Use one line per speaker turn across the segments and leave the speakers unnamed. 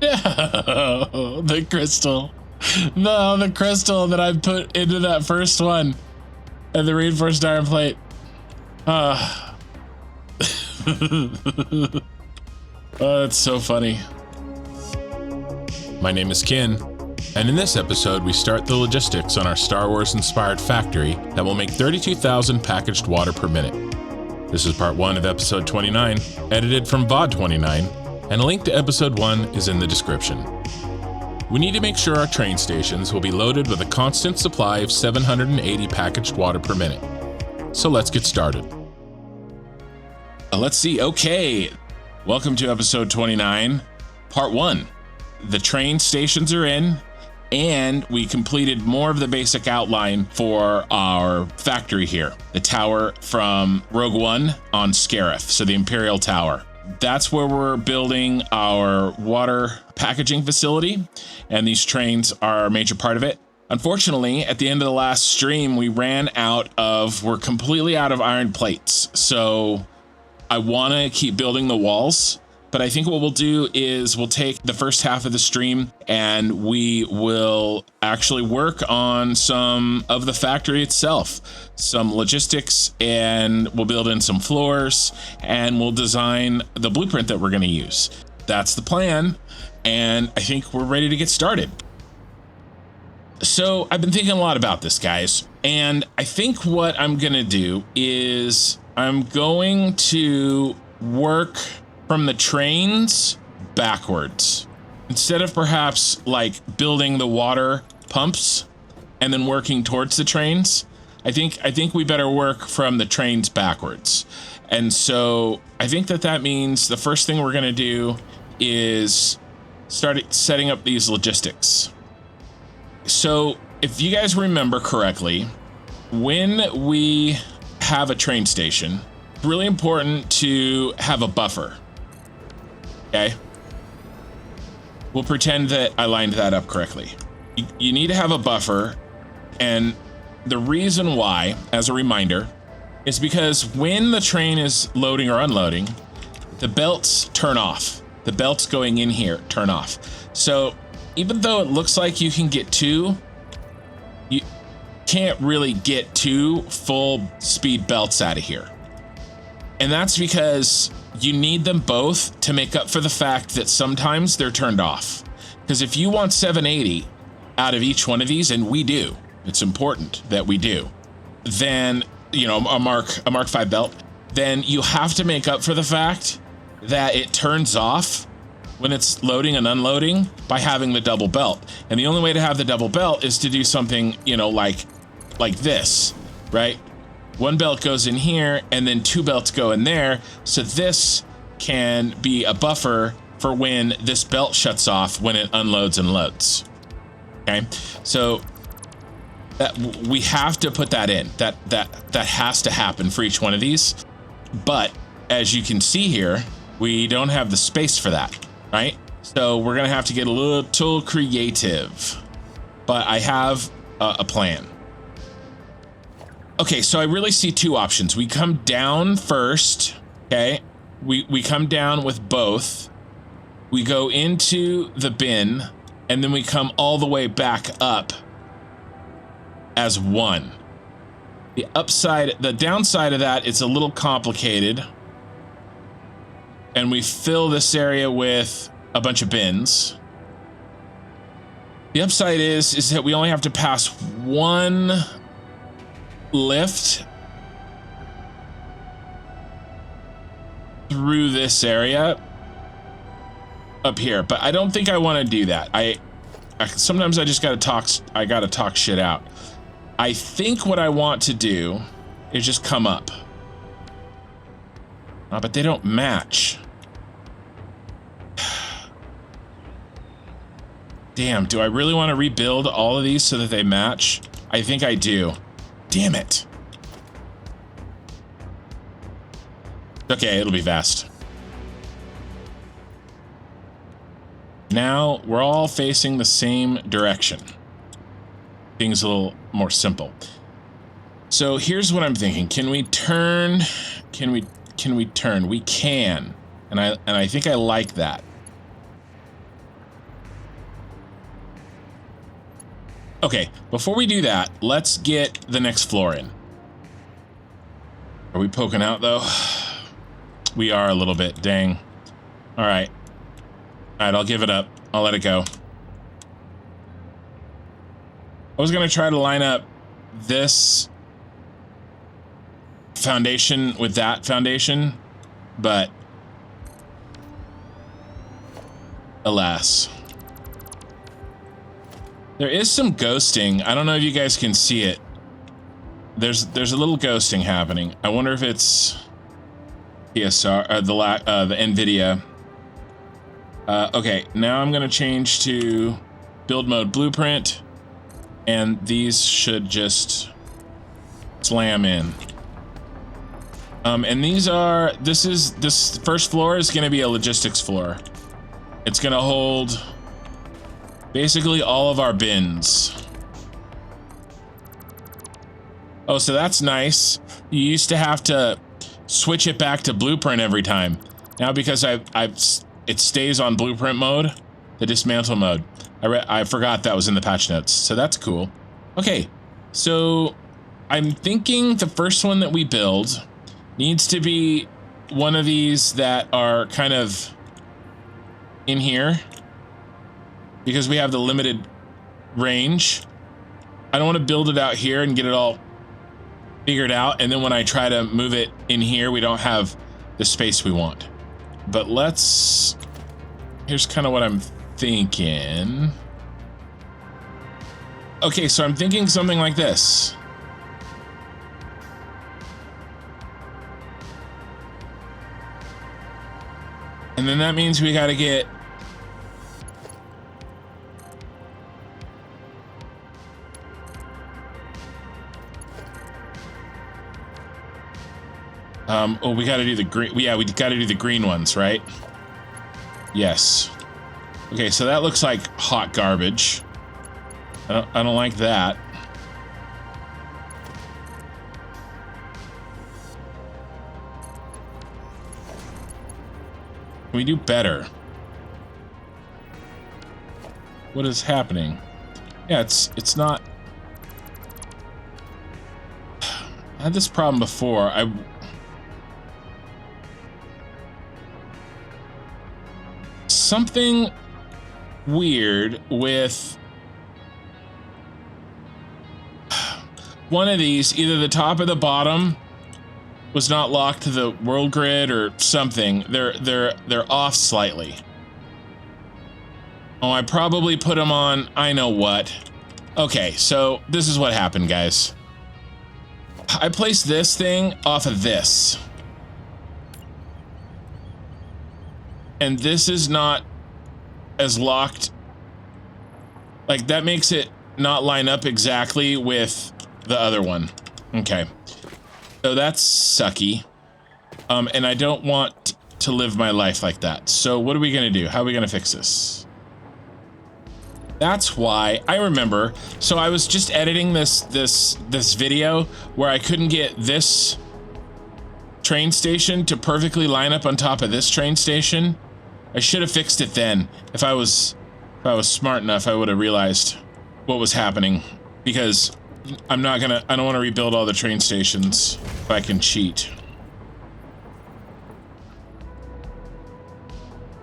No, the crystal. No, the crystal that I put into that first one. And the reinforced iron plate. Oh, that's so funny. My name is Ken, and in this episode we start the logistics on our Star Wars inspired factory that will make 32,000 packaged water per minute. This is part 1 of episode 29, edited from VOD 29, and a link to episode 1 is in the description. We need to make sure our train stations will be loaded with a constant supply of 780 packaged water per minute. So let's get started. Let's see. Okay. Welcome to episode 29, part 1. The train stations are in, and we completed more of the basic outline for our factory here. The tower from Rogue One on Scarif, so the Imperial Tower. That's where we're building our water packaging facility, and these trains are a major part of it. Unfortunately, at the end of the last stream, we're completely out of iron plates. So I want to keep building the walls, but I think what we'll do is we'll take the first half of the stream and we will actually work on some of the factory itself, some logistics, and we'll build in some floors and we'll design the blueprint that we're going to use. That's the plan, and I think we're ready to get started. So I've been thinking a lot about this, guys, and I think what I'm going to do is I'm going to work from the trains backwards. Instead of perhaps like building the water pumps and then working towards the trains, I think we better work from the trains backwards. And so I think that means the first thing we're going to do is start setting up these logistics. So if you guys remember correctly, when we have a train station, it's really important to have a buffer. Okay, we'll pretend that I lined that up correctly. You need to have a buffer, and the reason why, as a reminder, is because when the train is loading or unloading, the belts turn off. The belts going in here turn off. So even though it looks like you can get 2, you can't really get 2 full speed belts out of here. And that's because you need them both to make up for the fact that sometimes they're turned off. Because if you want 780 out of each one of these, and we do, it's important that we do, then, you know, a Mark 5 belt, then you have to make up for the fact that it turns off when it's loading and unloading by having the double belt. And the only way to have the double belt is to do something, you know, like this, right? 1 belt goes in here and then 2 belts go in there. So this can be a buffer for when this belt shuts off when it unloads and loads. Okay. So that we have to put that in, that has to happen for each one of these. But as you can see here, we don't have the space for that, right? So we're going to have to get a little creative, but I have a plan. Okay, so I really see 2 options. We come down first, okay? We come down with both. We go into the bin, and then we come all the way back up as 1. The downside of that, it's a little complicated. And we fill this area with a bunch of bins. The upside is that we only have to pass 1 lift through this area up here, but I don't think I want to do that. I sometimes I just gotta talk shit out. I think what I want to do is just come up. But they don't match. Damn, do I really want to rebuild all of these so that they match? I think I do. Damn it. Okay, it'll be vast. Now we're all facing the same direction. Things a little more simple. So here's what I'm thinking. Can we turn? Can we? can we turn? We can. And I think I like that. Okay, before we do that, let's get the next floor in. Are we poking out though? We are a little bit, dang. All right. All right, I'll give it up. I'll let it go. I was gonna try to line up this foundation with that foundation, but alas. There is some ghosting. I don't know if you guys can see it. There's a little ghosting happening. I wonder if it's PSR, the NVIDIA. Okay, now I'm gonna change to build mode blueprint, and these should just slam in. And this first floor is gonna be a logistics floor. It's gonna hold basically all of our bins. Oh, so that's nice. You used to have to switch it back to blueprint every time. Now because it stays on blueprint mode, the dismantle mode. I forgot that was in the patch notes, so that's cool. Okay, so I'm thinking the first one that we build needs to be one of these that are kind of in here, because we have the limited range. I don't want to build it out here and get it all figured out, and then when I try to move it in here, we don't have the space we want. But here's kind of what I'm thinking. Okay, so I'm thinking something like this. And then that means we got to get oh, we got to do the green. Yeah, we got to do the green ones, right? Yes. Okay, so that looks like hot garbage. I don't like that. Can we do better? What is happening? Yeah, it's not. I had this problem before. Something weird with one of these, either the top or the bottom was not locked to the world grid or something. They're off slightly. Oh, I probably put them on, I know what. Okay, so this is what happened, guys. I placed this thing off of this. And this is not as locked. Like, that makes it not line up exactly with the other one. Okay. So that's sucky. And I don't want to live my life like that. So what are we gonna do? How are we gonna fix this? That's why I remember. So I was just editing this video where I couldn't get this train station to perfectly line up on top of this train station. I should have fixed it then. If I was smart enough, I would have realized what was happening, because I don't want to rebuild all the train stations if I can cheat.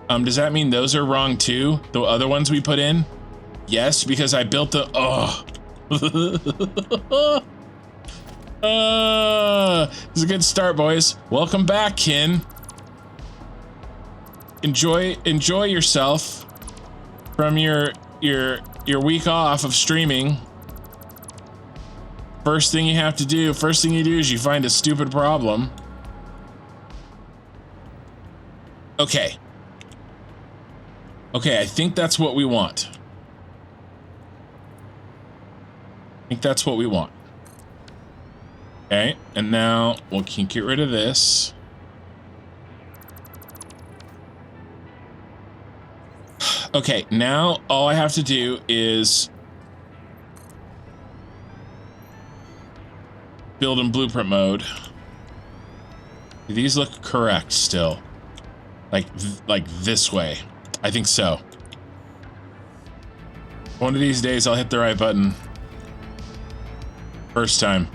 Does that mean those are wrong too? The other ones we put in? Yes, because I built the, this is a good start, boys. Welcome back, Kin. Enjoy yourself from your week off of streaming. First thing you do is you find a stupid problem. Okay. Okay, I think that's what we want. Okay, and now we can get rid of this. Okay, now all I have to do is build in blueprint mode. Do these look correct still? Like this way. I think so. One of these days I'll hit the right button. First time.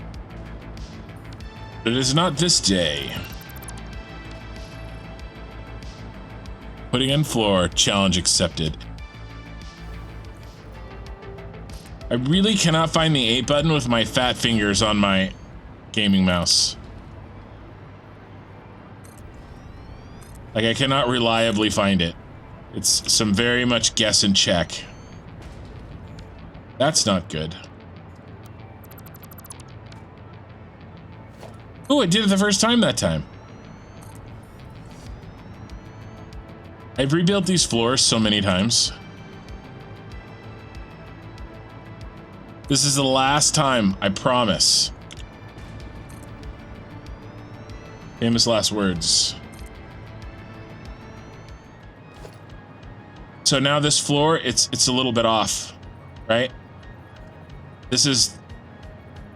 But it is not this day. Putting in floor, challenge accepted. I really cannot find the 8 button with my fat fingers on my gaming mouse. Like, I cannot reliably find it. It's some very much guess and check. That's not good. Oh, I did it the first time that time. I've rebuilt these floors so many times. This is the last time, I promise. Famous last words. So now this floor, it's a little bit off, right? This is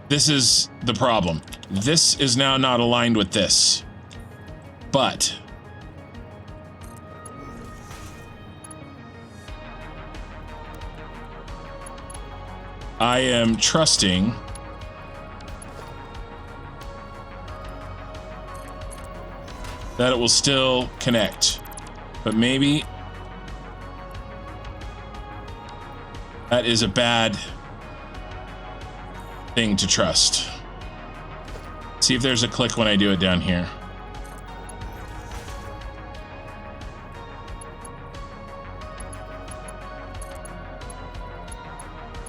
the problem. This is now not aligned with this. But I am trusting that it will still connect. But maybe that is a bad thing to trust. See if there's a click when I do it down here.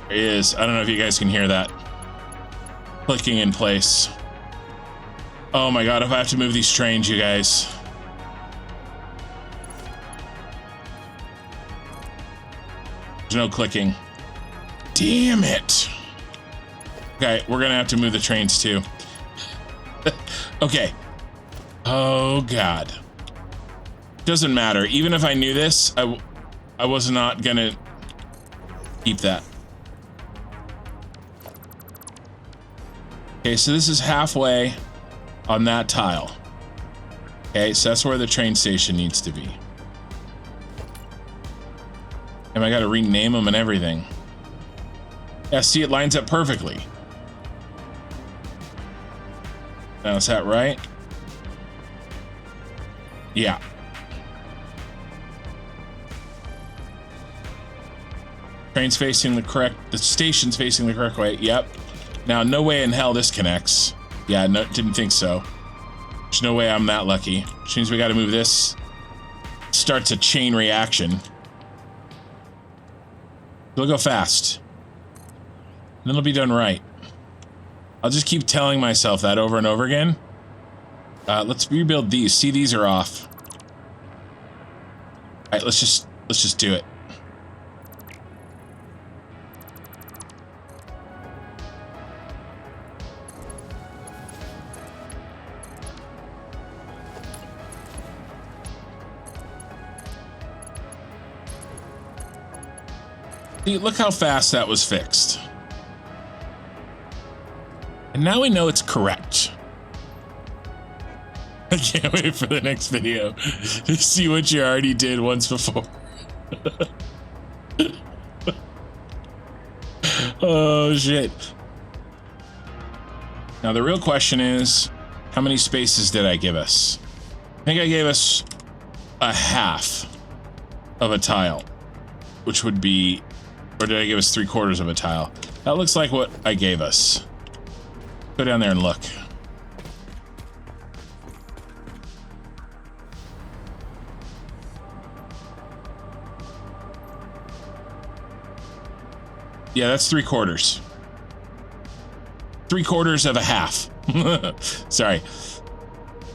There is. I don't know if you guys can hear that. Clicking in place. Oh my god, if I have to move these trains, you guys. There's no clicking. Damn it. Okay, we're gonna have to move the trains too. Okay. Oh god. Doesn't matter. Even if I knew this, I was not gonna keep that. Okay, so this is halfway on that tile. Okay, so that's where the train station needs to be. And I gotta rename them and everything. Yeah, see, it lines up perfectly. Now, is that right? Yeah. Train's facing the correct, the station's facing the correct way. Yep. Now, no way in hell this connects. Yeah, no, didn't think so. There's no way I'm that lucky. Which means we gotta move this. Starts a chain reaction. It'll go fast. And it'll be done right. I'll just keep telling myself that over and over again. Let's rebuild these. See, these are off. All right, let's just do it. See, look how fast that was fixed. And now we know it's correct. I can't wait for the next video to see what you already did once before. Oh, shit. Now, the real question is, how many spaces did I give us? I think I gave us a half of a tile, which would be, or did I give us 3/4 of a tile? That looks like what I gave us. Go down there and look. Yeah, that's 3/4. 3/4 of a half. Sorry.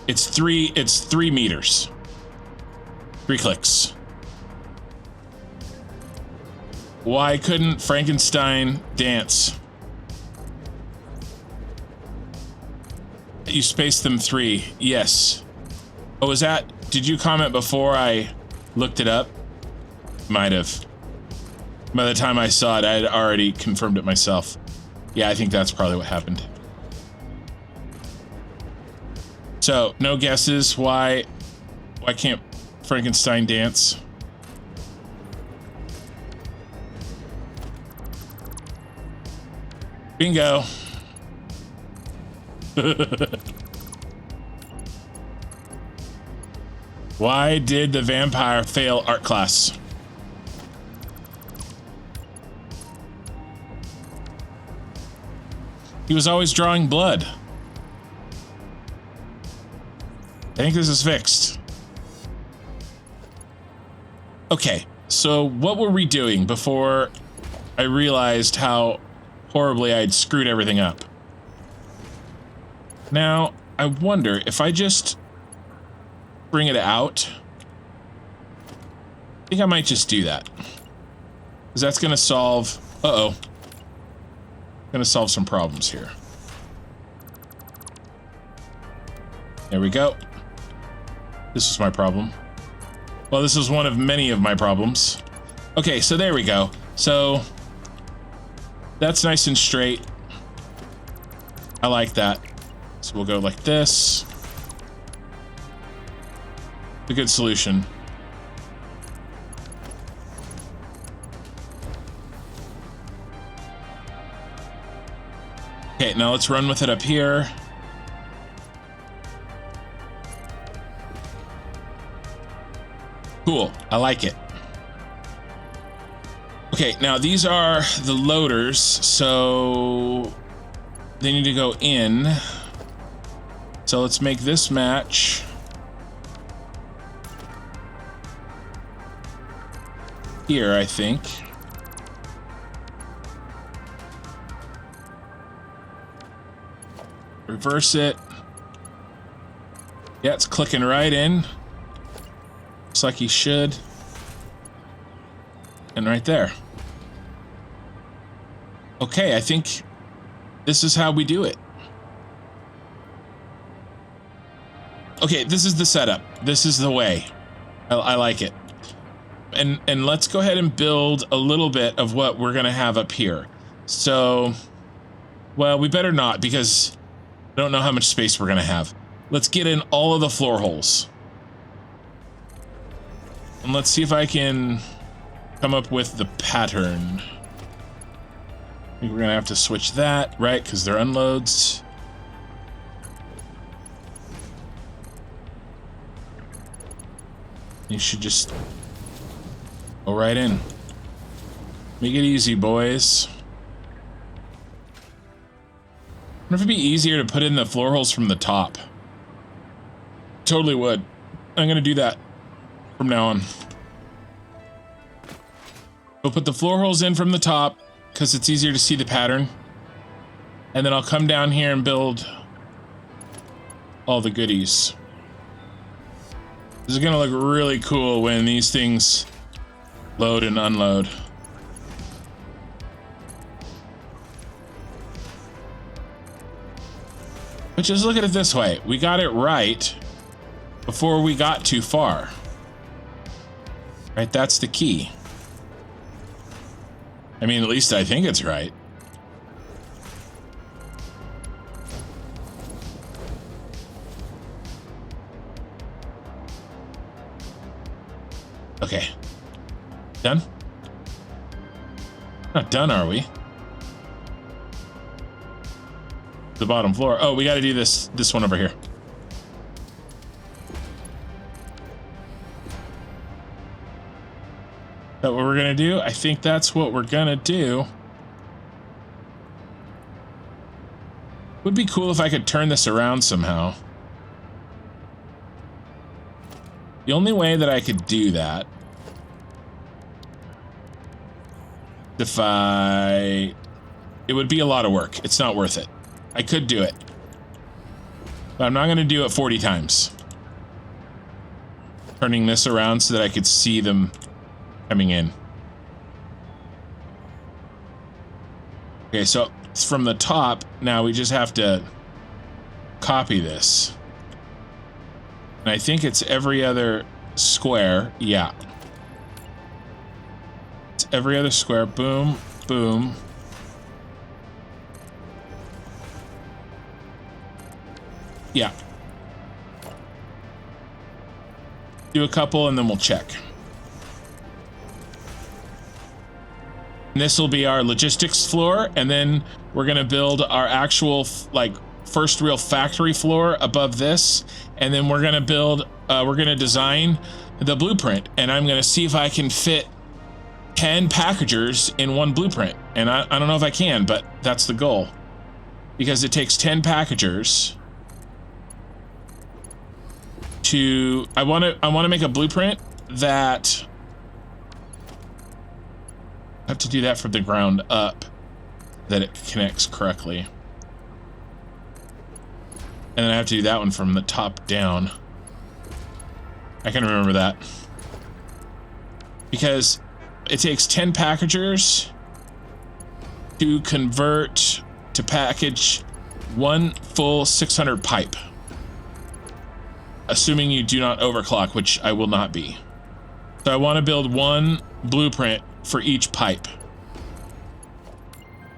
It's 3 meters. 3 clicks. Why couldn't Frankenstein dance? You spaced them 3. Yes. Oh, was that? Did you comment before I looked it up? Might have. By the time I saw it, I had already confirmed it myself. Yeah, I think that's probably what happened. So, no guesses why can't Frankenstein dance? Bingo. Why did the vampire fail art class? He was always drawing blood. I think this is fixed. Okay, so what were we doing before I realized how horribly I'd screwed everything up? Now, I wonder if I just bring it out. I think I might just do that. Because that's going to solve... Uh-oh. Going to solve some problems here. There we go. This is my problem. Well, this is one of many of my problems. Okay, so there we go. So that's nice and straight. I like that. So we'll go like this. A good solution. Okay, now let's run with it up here. Cool, I like it. Okay, now these are the loaders, so they need to go in. So let's make this match. Here, I think. Reverse it. Yeah, it's clicking right in. Looks like he should. And right there. Okay, I think this is how we do it. Okay, this is the setup. This is the way. I like it. And let's go ahead and build a little bit of what we're gonna have up here. So, well, we better not, because I don't know how much space we're gonna have. Let's get in all of the floor holes. And let's see if I can come up with the pattern. I think we're gonna have to switch that, right? Because they're unloads. You should just go right in. Make it easy, boys. I wonder if it'd be easier to put in the floor holes from the top. Totally would. I'm gonna do that from now on. We'll put the floor holes in from the top because it's easier to see the pattern. And then I'll come down here and build all the goodies. This is gonna look really cool when these things load and unload. But just look at it this way. We got it right before we got too far. Right, that's the key. I mean, at least I think it's right. Okay. Done? Not done, are we? The bottom floor. Oh, we got to do this one over here. Is that what we're gonna do? I think that's what we're gonna do. Would be cool if I could turn this around somehow. The only way that I could do that, it would be a lot of work. It's not worth it. I could do it, but I'm not gonna do it 40 times. Turning this around so that I could see them coming in. Okay, so it's from the top. Now we just have to copy this. And I think it's every other square. Yeah. It's every other square. Boom, boom. Yeah. Do a couple and then we'll check. And this will be our logistics floor, and then we're gonna build our actual like first real factory floor above this, and then we're gonna build, we're gonna design the blueprint, and I'm gonna see if I can fit 10 packagers in one blueprint. And I don't know if I can, but that's the goal, because it takes 10 packagers to, I want to make a blueprint that I have to do that from the ground up, that it connects correctly. And then I have to do that one from the top down. I can remember that. Because it takes 10 packagers to convert to package one full 600 pipe. Assuming you do not overclock, which I will not be. So I want to build one blueprint for each pipe.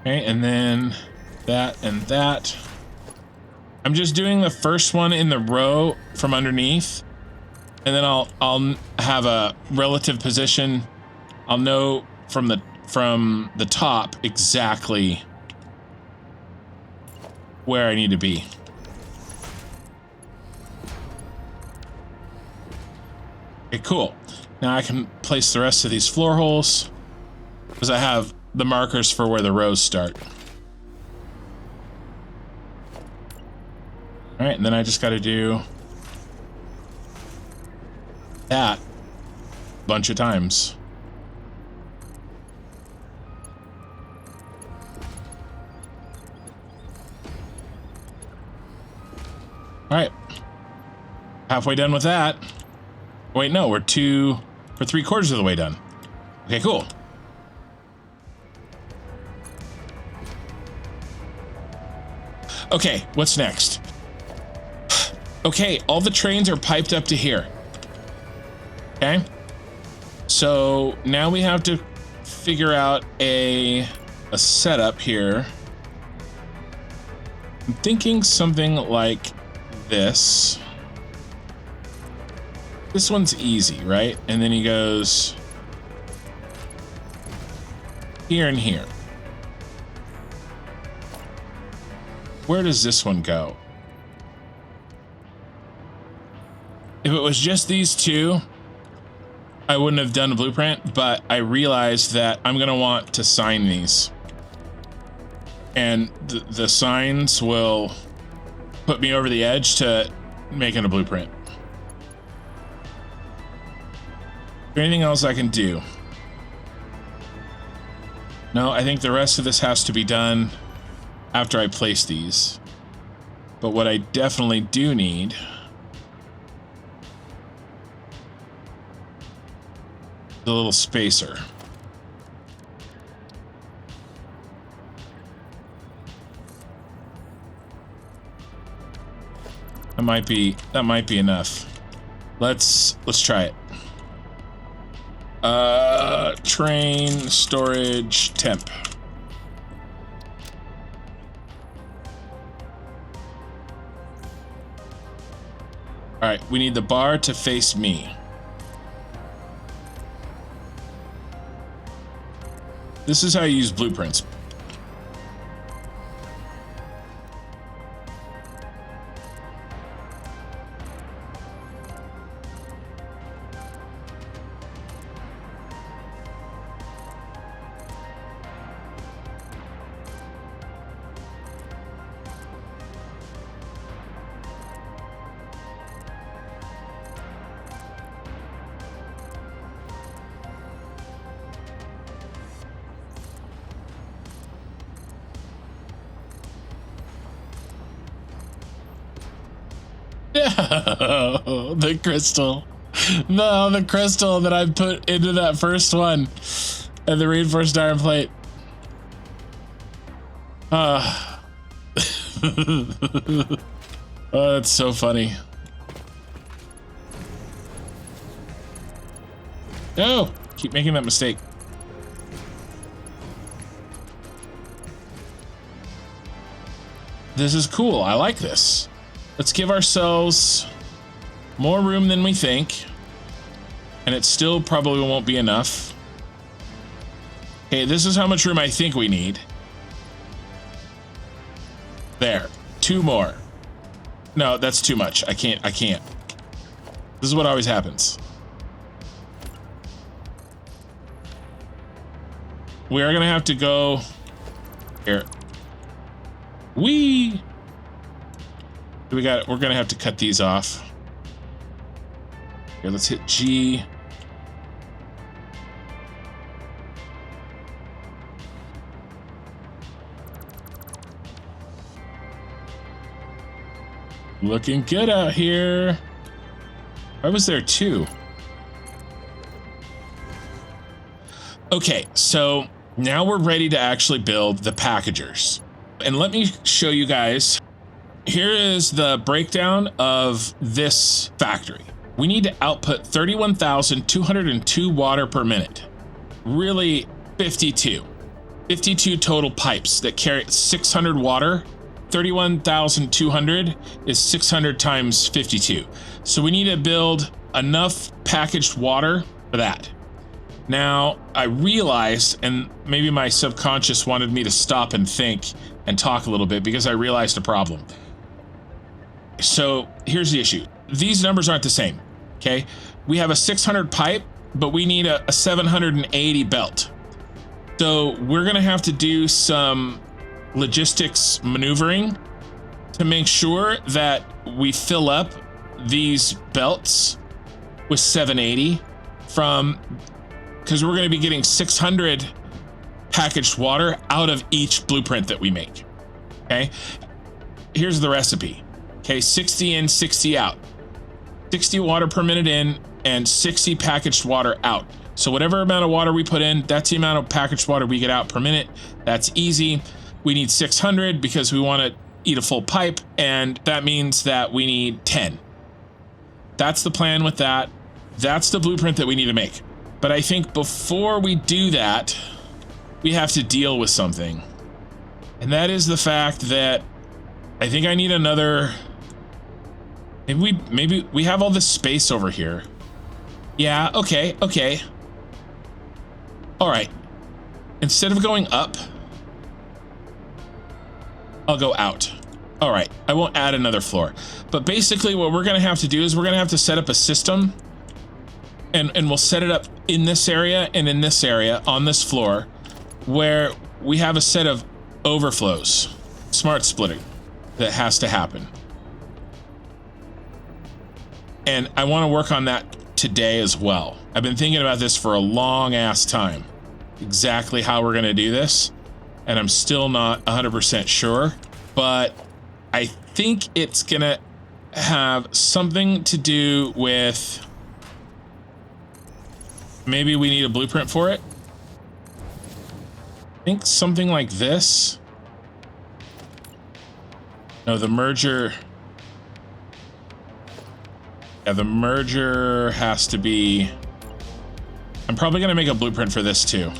Okay, and then that and that. I'm just doing the first one in the row from underneath, and then I'll have a relative position. I'll know from the top exactly where I need to be. Okay, cool. Now I can place the rest of these floor holes because I have the markers for where the rows start. All right, and then I just got to do that a bunch of times. All right, halfway done with that. Wait, no, we're 3/4 of the way done. Okay, cool. Okay, what's next? Okay, all the trains are piped up to here. Okay, so now we have to figure out a setup here. I'm thinking something like this. This one's easy, right? And then he goes here and here. Where does this one go? If it was just these two, I wouldn't have done a blueprint, but I realized that I'm gonna want to sign these. And the signs will put me over the edge to making a blueprint. Is there anything else I can do? No, I think the rest of this has to be done after I place these. But what I definitely do need the little spacer. That might be enough. Let's try it. Train storage temp. All right, we need the bar to face me. This is how you use blueprints. No, the crystal. No, the crystal that I put into that first one. And the reinforced iron plate. Oh, that's so funny. No, keep making that mistake. This is cool. I like this. Let's give ourselves more room than we think. And it still probably won't be enough. Okay, this is how much room I think we need. There. 2 more. No, that's too much. I can't. This is what always happens. We are gonna have to go here. We're gonna have to cut these off. Here, let's hit G. Looking good out here. Why was there 2? Okay, so now we're ready to actually build the packagers. And let me show you guys. Here is the breakdown of this factory. We need to output 31,202 water per minute. Really 52. 52 total pipes that carry 600 water. 31,200 is 600 times 52. So we need to build enough packaged water for that. Now, I realized, and maybe my subconscious wanted me to stop and think and talk a little bit because I realized a problem. So here's the issue. These numbers aren't the same, okay? We have a 600 pipe, but we need a 780 belt. So we're gonna have to do some logistics maneuvering to make sure that we fill up these belts with 780 because we're going to be getting 600 packaged water out of each blueprint that we make. Okay, here's the recipe. Okay, 60 in, 60 out. 60 water per minute in and 60 packaged water out. So whatever amount of water we put in, that's the amount of packaged water we get out per minute. That's easy. We need 600 because we want to eat a full pipe, and that means that we need 10. That's the plan with that. That's the blueprint that we need to make. But I think before we do that, we have to deal with something. And that is the fact that I think I need another... Maybe we have all this space over here. Yeah, okay. All right. Instead of going up, I'll go out. All right, I won't add another floor. But basically what we're gonna have to do is we're gonna have to set up a system and we'll set it up in this area and in this area on this floor where we have a set of overflows, smart splitting that has to happen. And I wanna work on that today as well. I've been thinking about this for a long ass time, exactly how we're gonna do this. And I'm still not 100% sure, but I think it's gonna have something to do with maybe we need a blueprint for it. I think something like this. No, the merger. Yeah, the merger has to be. I'm probably gonna make a blueprint for this too.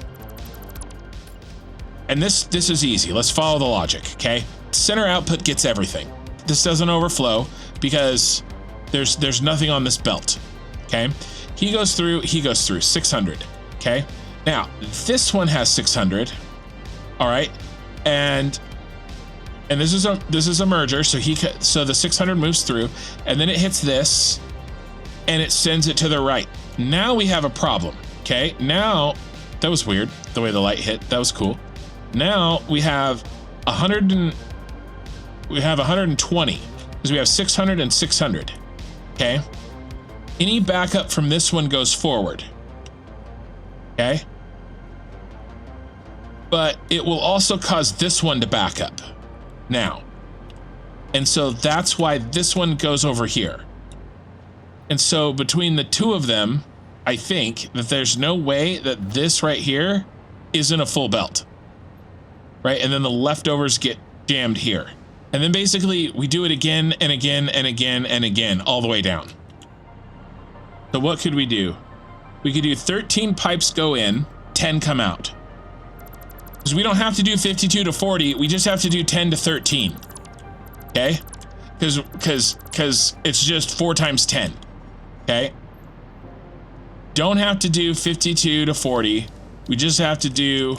And this is easy. Let's follow the logic, okay? Center output gets everything. This doesn't overflow because there's nothing on this belt, okay? He goes through 600, okay? Now, this one has 600, all right? And this is a merger, so the 600 moves through, and then it hits this, and it sends it to the right. Now we have a problem, okay? Now, that was weird, the way the light hit. That was cool. Now we have 120 because we have 600 and 600. Okay. Any backup from this one goes forward. Okay. But it will also cause this one to back up now. And so that's why this one goes over here. And so between the two of them, I think that there's no way that this right here isn't a full belt. Right, and then the leftovers get jammed here. And then basically we do it again and again and again and again, all the way down. So what could we do? We could do 13 pipes go in, 10 come out. Because we don't have to do 52 to 40, we just have to do 10 to 13. Okay? Because it's just 4 times 10. Okay? Don't have to do 52 to 40, we just have to do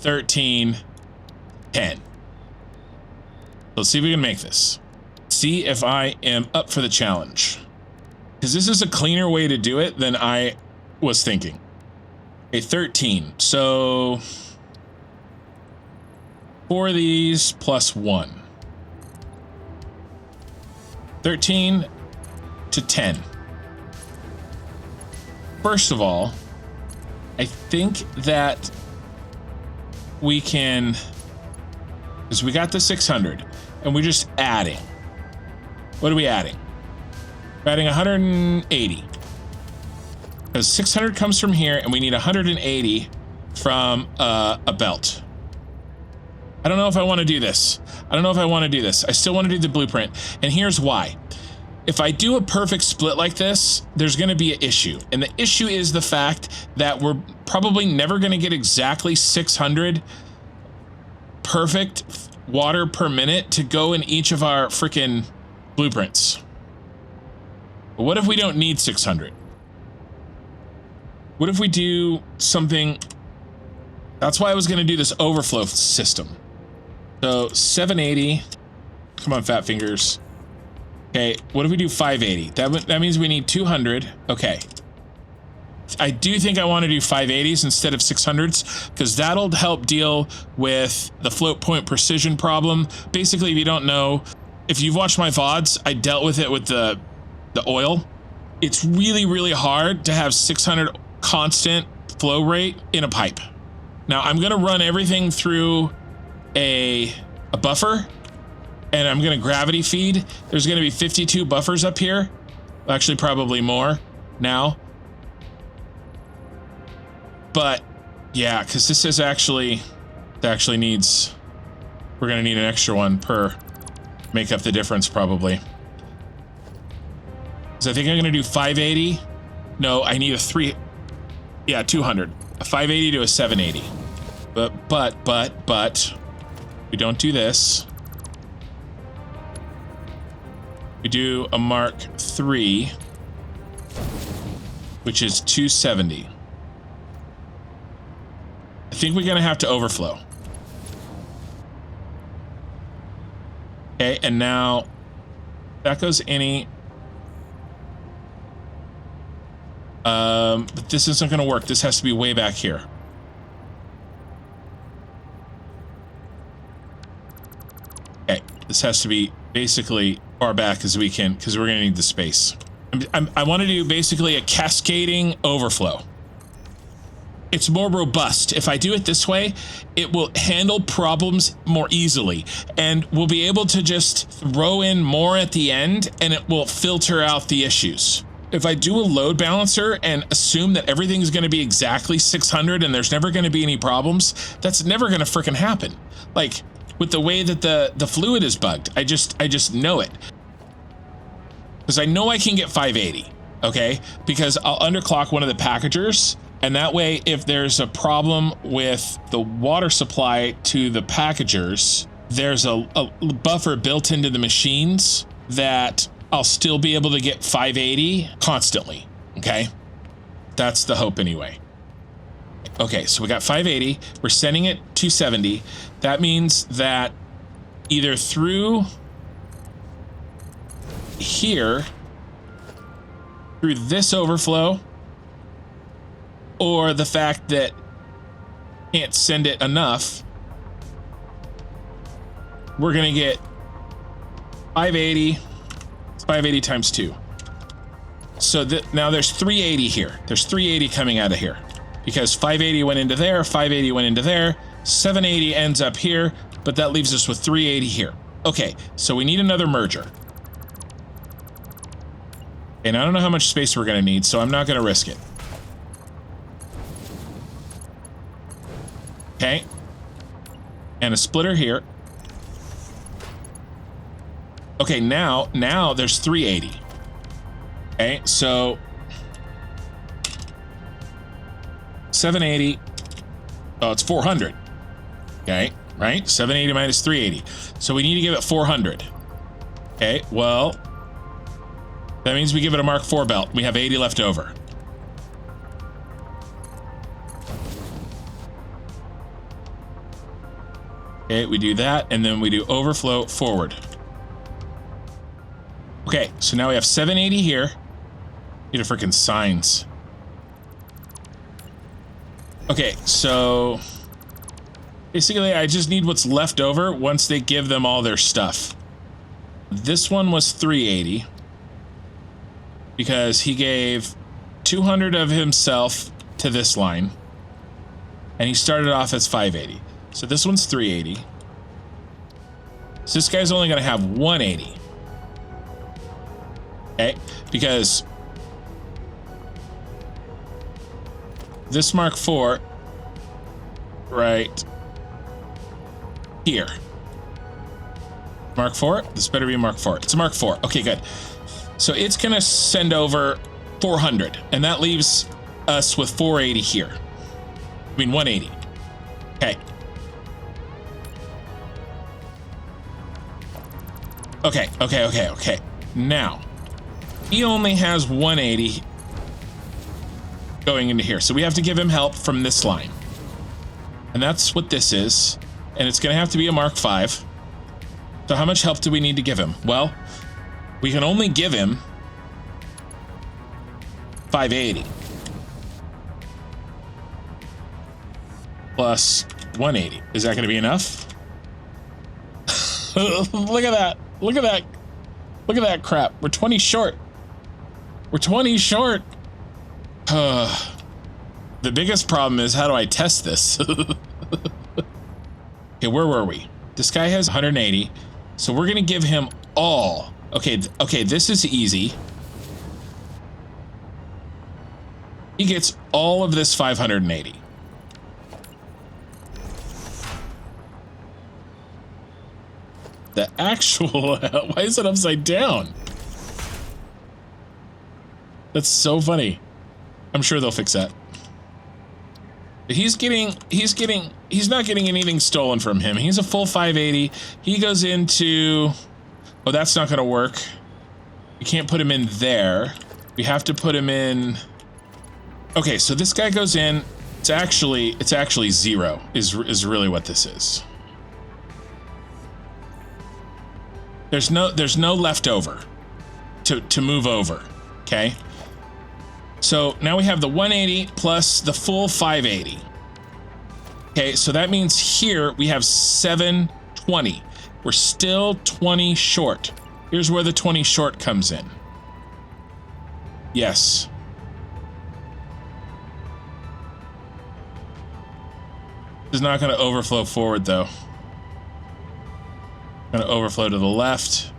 13 10. Let's see if we can make this. See if I am up for the challenge. Because this is a cleaner way to do it than I was thinking. Okay, 13. So 4 of these plus 1. 13 to 10. First of all, I think that we can, because we got the 600 and we're just adding. What are we adding? We're adding 180. Because 600 comes from here and we need 180 from a belt. I don't know if I want to do this. I still want to do the blueprint. And here's why. If I do a perfect split like this, there's going to be an issue. And the issue is the fact that we're probably never going to get exactly 600 perfect water per minute to go in each of our freaking blueprints. But what if we don't need 600? What if we do something? That's why I was going to do this overflow system. So 780. Come on, fat fingers. Okay, what if we do 580? That means we need 200. Okay. I do think I want to do 580s instead of 600s because that'll help deal with the float point precision problem. Basically, if you don't know, if you've watched my VODs, I dealt with it with the oil. It's really, really hard to have 600 constant flow rate in a pipe. Now, I'm going to run everything through a buffer. And I'm going to gravity feed. There's going to be 52 buffers up here. Actually, probably more now. But yeah, because this is actually, it actually needs, we're going to need an extra one per make up the difference probably. So I think I'm going to do 580. No, I need a 200. A 580 to a 780. But we don't do this. We do a Mark III, which is 270. I think we're going to have to overflow. Okay, and now that goes any. But this isn't going to work. This has to be way back here. Okay, this has to be basically far back as we can because we're going to need the space. I want to do basically a cascading overflow. It's more robust. If I do it this way, it will handle problems more easily and we'll be able to just throw in more at the end and it will filter out the issues. If I do a load balancer and assume that everything's going to be exactly 600 and there's never going to be any problems, that's never going to freaking happen. Like with the way that the fluid is bugged, I just know it. Because I know I can get 580, okay? Because I'll underclock one of the packagers, and that way if there's a problem with the water supply to the packagers, there's a buffer built into the machines that I'll still be able to get 580 constantly, okay? That's the hope anyway. Okay, so we got 580, we're sending it 270. That means that either through here, through this overflow, or the fact that can't send it enough, we're gonna get 580. It's 580 times 2. So now there's 380 here. There's 380 coming out of here because 580 went into there, 580 went into there, 780 ends up here, but that leaves us with 380 here. Okay, so we need another merger. And I don't know how much space we're going to need, so I'm not going to risk it. Okay. And a splitter here. Okay, now there's 380. Okay, so 780. Oh, it's 400. Okay, right? 780 minus 380. So we need to give it 400. Okay, well, that means we give it a Mark IV belt. We have 80 left over. Okay, we do that, and then we do overflow forward. Okay, so now we have 780 here. Need a freaking signs. Okay, so basically I just need what's left over once they give them all their stuff. This one was 380 because he gave 200 of himself to this line, and he started off as 580. So this one's 380. So this guy's only going to have 180. Okay, because this Mark IV right here. Mark IV? This better be a Mark IV. It's a Mark IV. Okay, good. So it's going to send over 400, and that leaves us with 480 here. I mean, 180. Okay. Okay. Now, he only has 180 going into here. So we have to give him help from this line. And that's what this is. And it's going to have to be a Mark V. So how much help do we need to give him? Well, we can only give him 580 plus 180. Is that going to be enough? Look at that. Look at that. Look at that crap. We're 20 short. We're 20 short. The biggest problem is, how do I test this? Okay, where were we? This guy has 180. So we're going to give him all. Okay, this is easy. He gets all of this 580. The actual, why is it upside down? That's so funny. I'm sure they'll fix that. He's not getting anything stolen from him. He's a full 580. He goes into, oh, that's not going to work. We can't put him in there. We have to put him in. Okay, so this guy goes in. It's actually 0 is really what this is. There's no leftover to move over. Okay. So now we have the 180 plus the full 580. Okay, so that means here we have 720. We're still 20 short. Here's where the 20 short comes in. Yes. This is not going to overflow forward, though. Going to overflow to the left.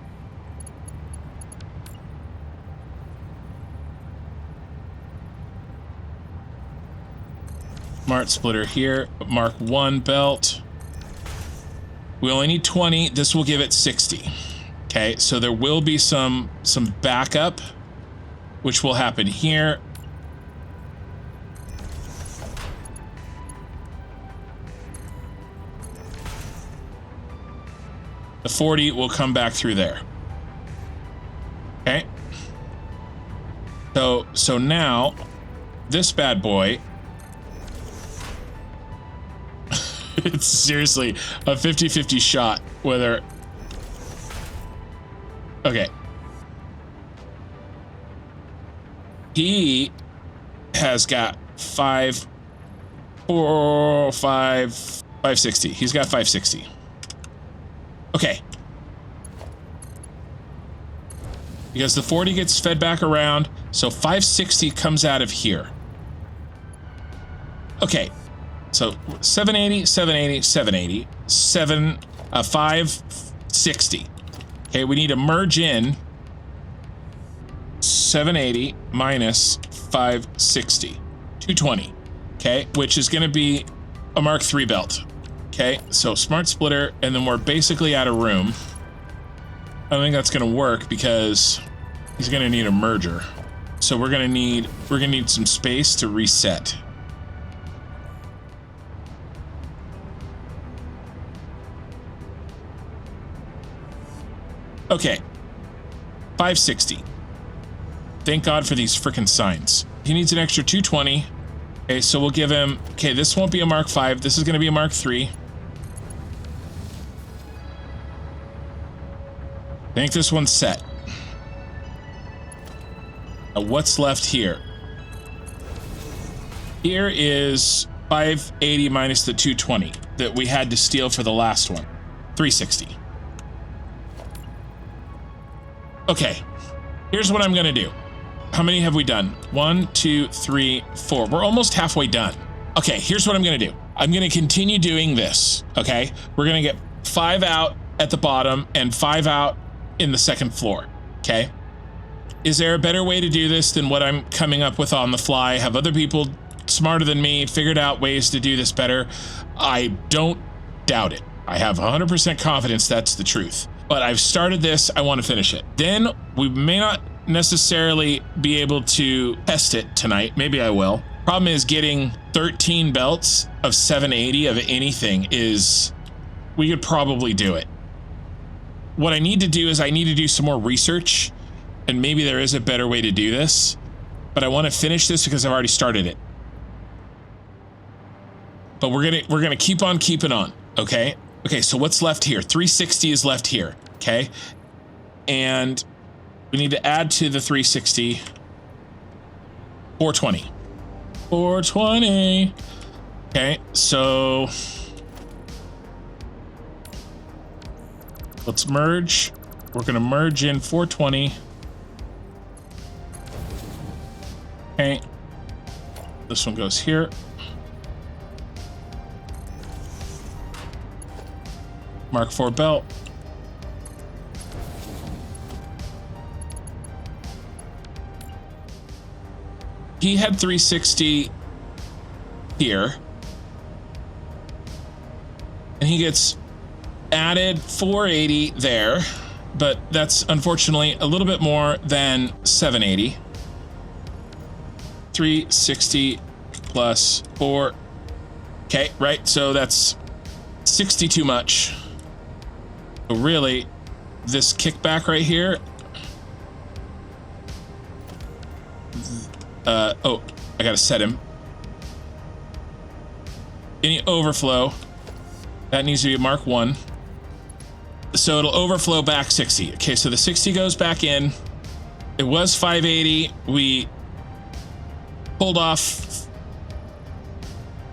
Smart splitter here. Mark 1 belt. We only need 20. This will give it 60. Okay, so there will be some backup, which will happen here. The 40 will come back through there. Okay. So now this bad boy, it's seriously a 50-50 shot whether. Okay. He has got 560. He's got 560. Okay. Because the 40 gets fed back around, so 560 comes out of here. Okay. So 780, 780, 780, 560. Okay, we need to merge in 780 minus 560. 220. Okay, which is going to be a Mark III belt. Okay, so smart splitter, and then we're basically out of room. I don't think that's going to work because he's going to need a merger. So we're going to need some space to reset. Okay, 560. Thank God for these frickin' signs. He needs an extra 220. Okay, so we'll give him, okay, this won't be a Mark V. This is going to be a Mark III. I think this one's set. Now what's left here? Here is 580 minus the 220 that we had to steal for the last one. 360. Okay, here's what I'm gonna do. How many have we done? 1, 2, 3, 4. We're almost halfway done. Okay, here's what I'm gonna do. I'm gonna continue doing this, okay? We're gonna get 5 out at the bottom and 5 out in the second floor, okay? Is there a better way to do this than what I'm coming up with on the fly? Have other people smarter than me figured out ways to do this better? I don't doubt it. I have 100% confidence that's the truth. But I've started this, I want to finish it. Then we may not necessarily be able to test it tonight. Maybe I will. Problem is getting 13 belts of 780 of anything is, we could probably do it. What I need to do is I need to do some more research, and maybe there is a better way to do this, but I want to finish this because I've already started it. But we're gonna keep on keeping on, okay? Okay, so what's left here? 360 is left here, okay? And we need to add to the 360 420. 420. Okay, so let's merge. We're gonna merge in 420. Okay. This one goes here. Mark 4 belt. He had 360 here. And he gets added 480 there, but that's unfortunately a little bit more than 780. 360 plus 4. Okay, right, so that's 60 too much. So really, this kickback right here. Oh, I gotta set him. Any overflow, that needs to be a Mark 1. So it'll overflow back 60. Okay, so the 60 goes back in. It was 580. We pulled off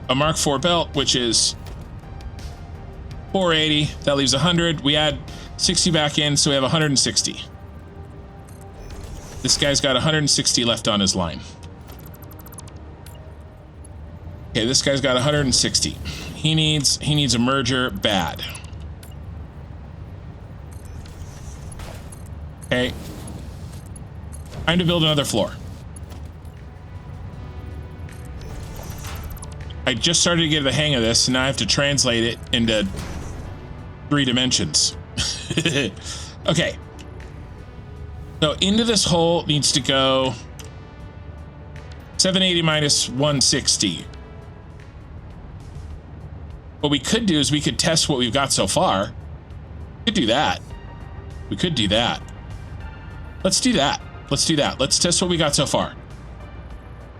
a Mark 4 belt, which is 480. That leaves 100. We add 60 back in, so we have 160. This guy's got 160 left on his line. Okay, this guy's got 160. He needs a merger bad. Okay. Time to build another floor. I just started to get the hang of this, and now I have to translate it into 3 dimensions. Okay. So into this hole needs to go 780 minus 160. What we could do is we could test what we've got so far. We could do that. We could do that. Let's do that. Let's do that. Let's test what we got so far.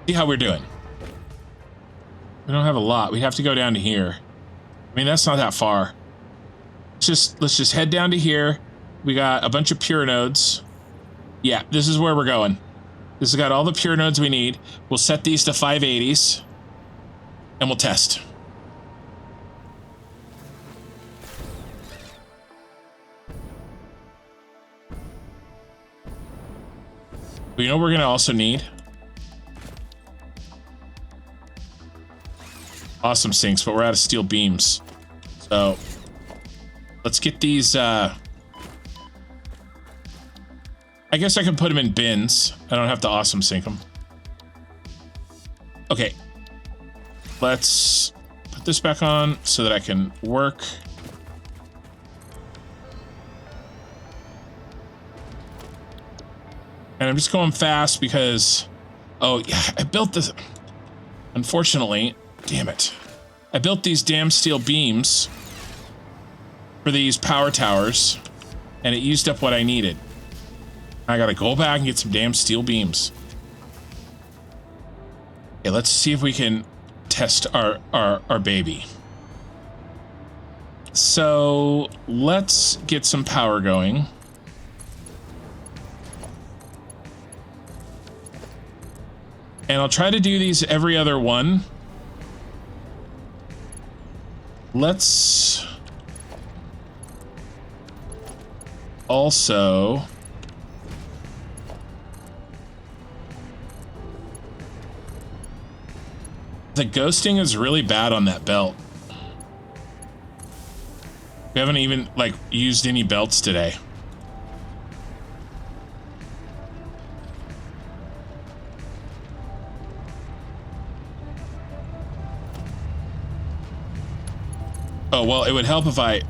See how we're doing. We don't have a lot. We have to go down to here. I mean, that's not that far. Let's just head down to here. We got a bunch of pure nodes. Yeah, this is where we're going. This has got all the pure nodes we need. We'll set these to 580s and we'll test. But you know what we're going to also need? Awesome sinks, but we're out of steel beams. So let's get these. I guess I can put them in bins. I don't have to awesome sink them. Okay. Let's put this back on so that I can work. And I'm just going fast because, oh yeah, I built this. Unfortunately, damn it. I built these damn steel beams for these power towers, and it used up what I needed. I gotta go back and get some damn steel beams. Okay, let's see if we can test our baby. So let's get some power going. And I'll try to do these every other one. Let's also the ghosting is really bad on that belt. We haven't even like used any belts today. Oh, well, it would help if I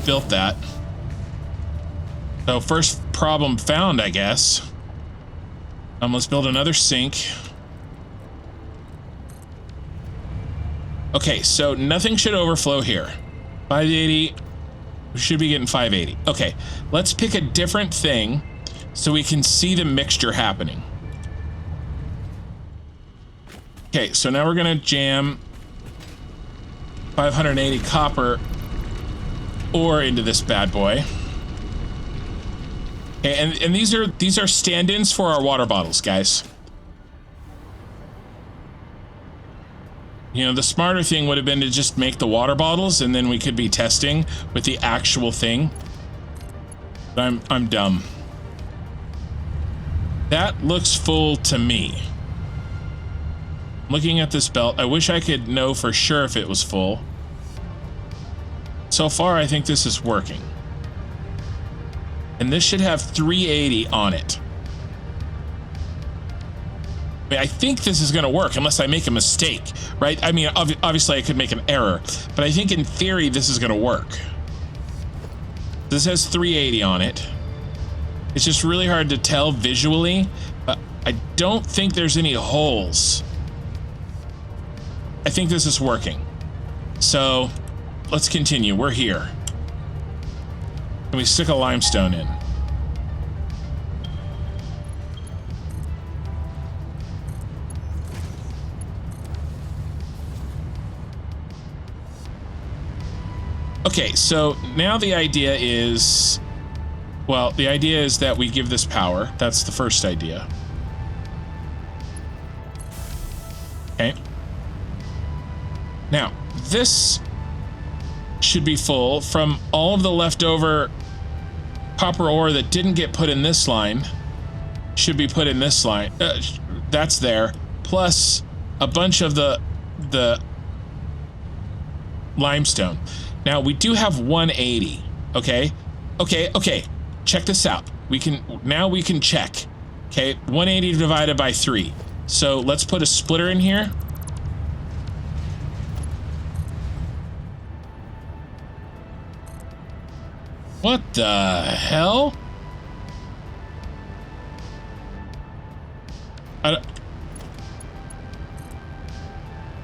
built that. So first problem found, I guess. Let's build another sink. Okay, so nothing should overflow here. 580, we should be getting 580. Okay, let's pick a different thing so we can see the mixture happening. Okay, so now we're gonna jam 580 copper ore into this bad boy. Okay, and these are stand-ins for our water bottles, guys. You know, the smarter thing would have been to just make the water bottles and then we could be testing with the actual thing. But I'm dumb. That looks full to me. Looking at this belt, I wish I could know for sure if it was full. So far, I think this is working. And this should have 380 on it. I mean, I think this is going to work unless I make a mistake, right? I mean, obviously I could make an error, but I think in theory this is going to work. This has 380 on it. It's just really hard to tell visually, but I don't think there's any holes. I think this is working. So let's continue. We're here. And we stick a limestone in. Okay, so now the idea is, well, the idea is that we give this power. That's the first idea. Okay. Now, this should be full from all of the leftover copper ore that didn't get put in this line. Should be put in this line. That's there. Plus a bunch of the limestone. Now we do have 180. Okay. Check this out. We can check. Okay. 180 divided by 3. So let's put a splitter in here. What the hell?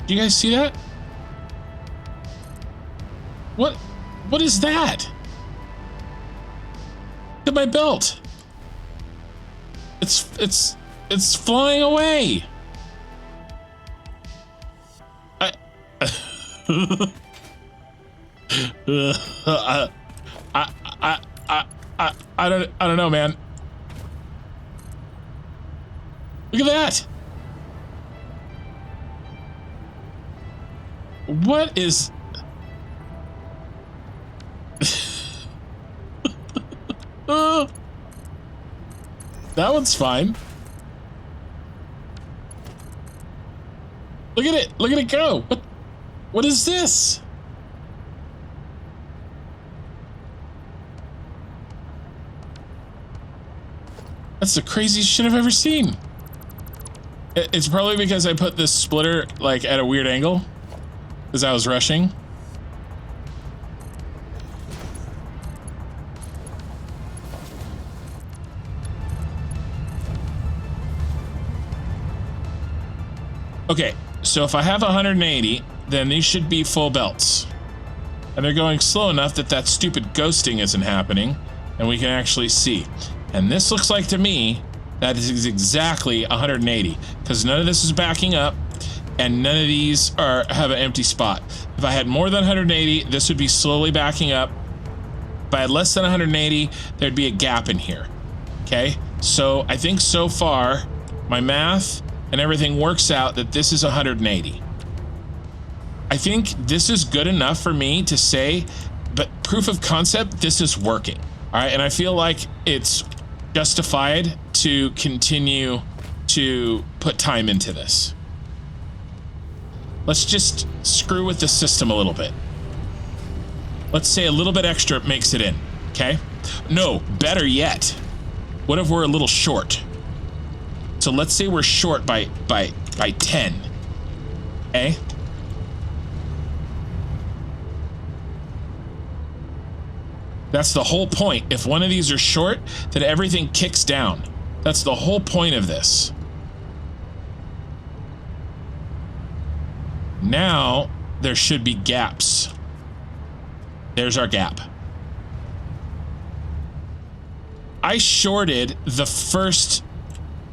Do you guys see that? What is that? Look at my belt. It's flying away. I don't know, man. Look at that. What is that one's fine. Look at it. Look at it go. What is this? That's the craziest shit I've ever seen. It's probably because I put this splitter like at a weird angle because I was rushing. Okay, so if I have 180, then these should be full belts. And they're going slow enough that that stupid ghosting isn't happening, and we can actually see. And this looks like to me that is exactly 180, because none of this is backing up, and none of these have an empty spot. If I had more than 180, this would be slowly backing up. If I had less than 180, there'd be a gap in here. Okay, so I think so far, my math and everything works out that this is 180. I think this is good enough for me to say, but proof of concept, this is working. All right, and I feel like it's justified to continue to put time into this. Let's just screw with the system a little bit. Let's say a little bit extra makes it in, okay? No, better yet, what if we're a little short? So let's say we're short by 10, okay? That's the whole point. If one of these are short, then everything kicks down. That's the whole point of this. Now, there should be gaps. There's our gap. I shorted the first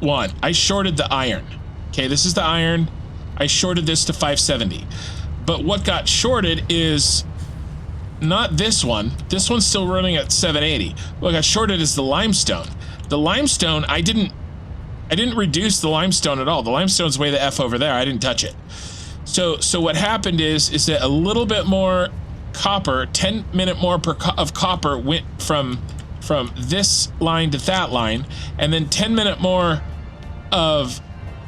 one. I shorted the iron. Okay, this is the iron. I shorted this to 570. But what got shorted is not this one. This one's still running at 780. What got shorted is the limestone. The limestone, I didn't reduce the limestone at all. The limestone's way the F over there. I didn't touch it. So what happened is that a little bit more copper, 10 minute more of copper went from this line to that line, and then 10 minute more of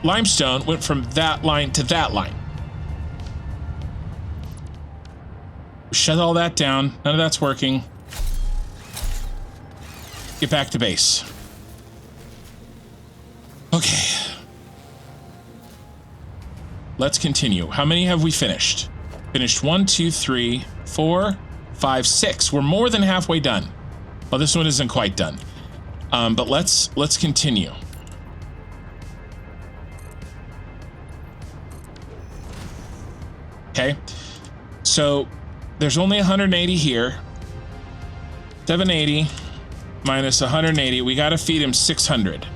limestone went from that line to that line. Shut all that down. None of that's working. Get back to base. Okay. Let's continue. How many have we finished? Finished 1, 2, 3, 4, 5, 6. We're more than halfway done. Well, this one isn't quite done. But let's continue. Okay. So there's only 180 here. 780 minus 180. We got to feed him 600.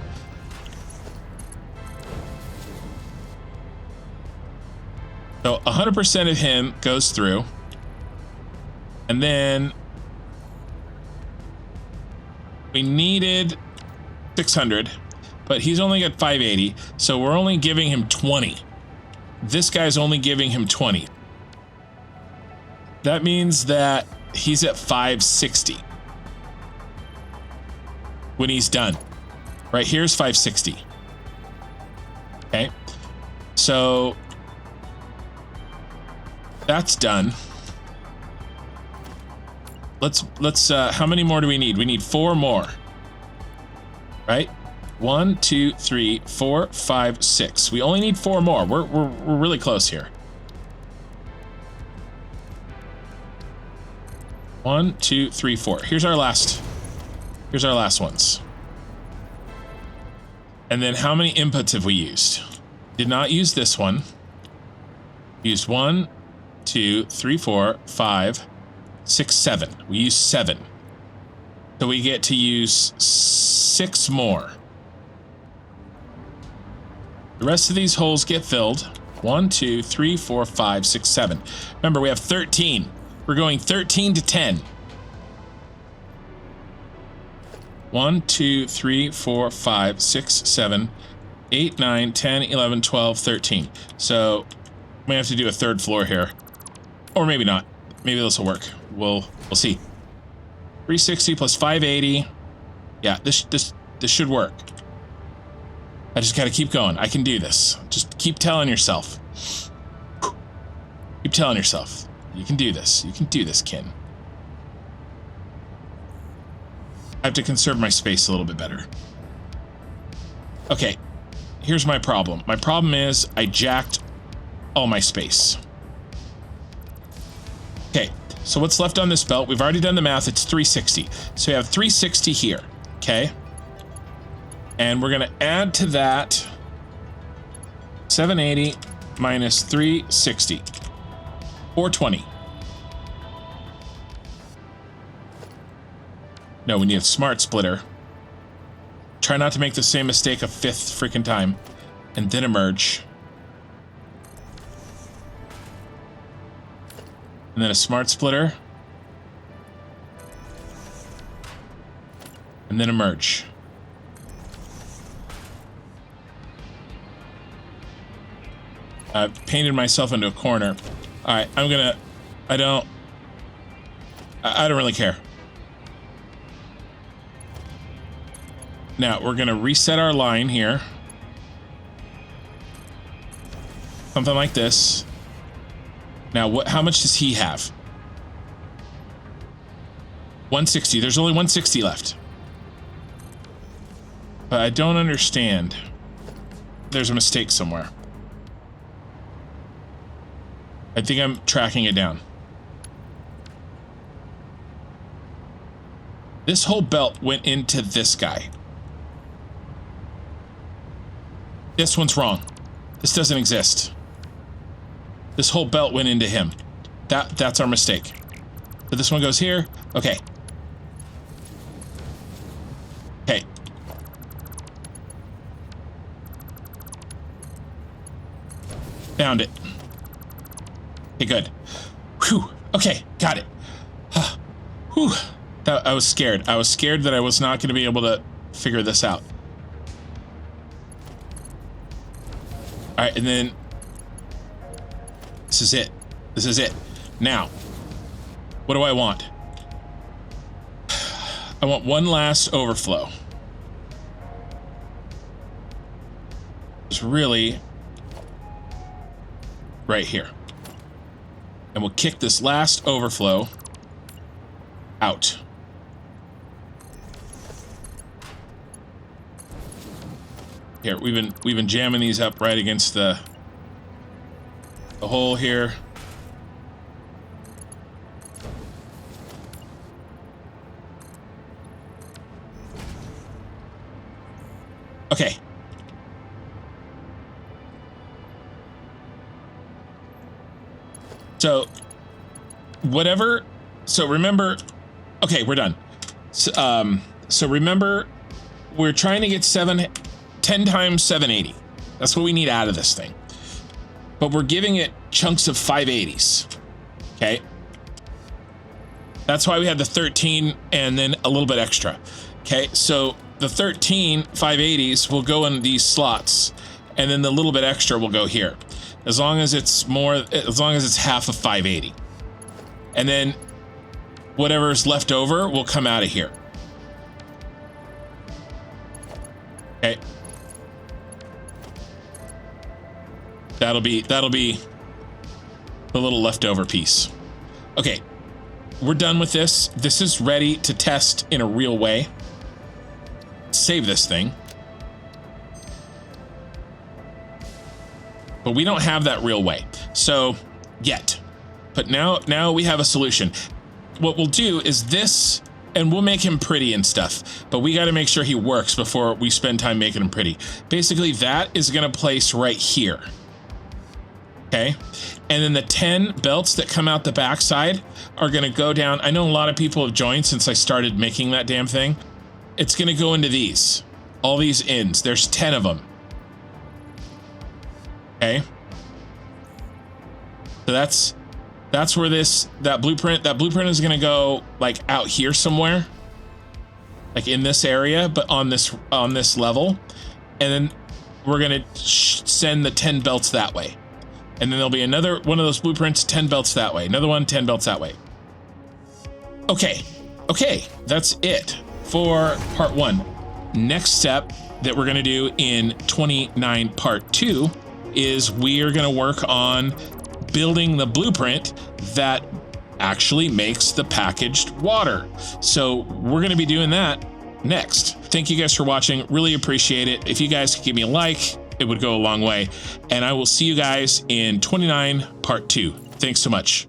So 100% of him goes through. And then we needed 600, but he's only got 580. So we're only giving him 20. This guy's only giving him 20. That means that he's at 560 when he's done. Right here's 560. Okay. So that's done. Let's how many more do we need? We need 4 more. Right? 1, 2, 3, 4, 5, 6. We only need 4 more. We're really close here. 1, 2, 3, 4. Here's our last ones. And then how many inputs have we used? Did not use this one. Used 1, 2, 3, 4, 5, 6, 7. We used 7. So we get to use 6 more. The rest of these holes get filled. 1, 2, 3, 4, 5, 6, 7. Remember, we have 13. We're going 13 to 10. 1, 2, 3, 4, 5, 6, 7, 8, 9, 10, 11, 12, 13. So we have to do a third floor here. Or maybe not. Maybe this will work. We'll see. 360 plus 580. Yeah, this should work. I just gotta keep going. I can do this. Just keep telling yourself. Keep telling yourself. You can do this. You can do this, Kin. I have to conserve my space a little bit better. Okay, here's my problem. My problem is I jacked all my space. Okay, so what's left on this belt? We've already done the math. It's 360. So we have 360 here, okay? And we're gonna add to that 780 minus 360. 420. No, we need a smart splitter. Try not to make the same mistake a 5th freaking time. And then emerge. And then a smart splitter. And then emerge. I've painted myself into a corner. All right, I don't really care. Now we're gonna reset our line here. Something like this. Now, how much does he have? 160. There's only 160 left. But I don't understand. There's a mistake somewhere. I think I'm tracking it down. This whole belt went into this guy. This one's wrong. This doesn't exist. This whole belt went into him. That's our mistake. So this one goes here. Okay. Okay. Found it. Okay, good. Whew. Okay, got it. Whew. I was scared. I was scared that I was not going to be able to figure this out. All right, and then this is it. This is it. Now, what do I want? I want one last overflow. It's really right here. And we'll kick this last overflow out. Here, we've been jamming these up right against the hole here. Okay. So whatever, so remember, okay, we're done. So remember, we're trying to get 10 times 780. That's what we need out of this thing. But we're giving it chunks of 580s. Okay. That's why we had the 13 and then a little bit extra. Okay. So the 13 580s will go in these slots, and then the little bit extra will go here. As long as it's half of 580. And then whatever's left over will come out of here. Okay. That'll be the little leftover piece. Okay. We're done with this. This is ready to test in a real way. Save this thing. But we don't have that real way. So, yet. But now we have a solution. What we'll do is this, and we'll make him pretty and stuff, but we got to make sure he works before we spend time making him pretty. Basically, that is going to place right here. Okay? And then the 10 belts that come out the backside are going to go down. I know a lot of people have joined since I started making that damn thing. It's going to go into these. All these ends. There's 10 of them. Okay. So that's where that blueprint is going to go like out here somewhere, like in this area, but on this level. And then we're going to send the 10 belts that way. And then there'll be another one of those blueprints, 10 belts that way. Another one, 10 belts that way. Okay. Okay. That's it for part 1. Next step that we're going to do in 29 part 2 is we are going to work on building the blueprint that actually makes the packaged water. So we're going to be doing that next. Thank you guys for watching. Really appreciate it. If you guys could give me a like, it would go a long way. And I will see you guys in 29 part 2. Thanks so much.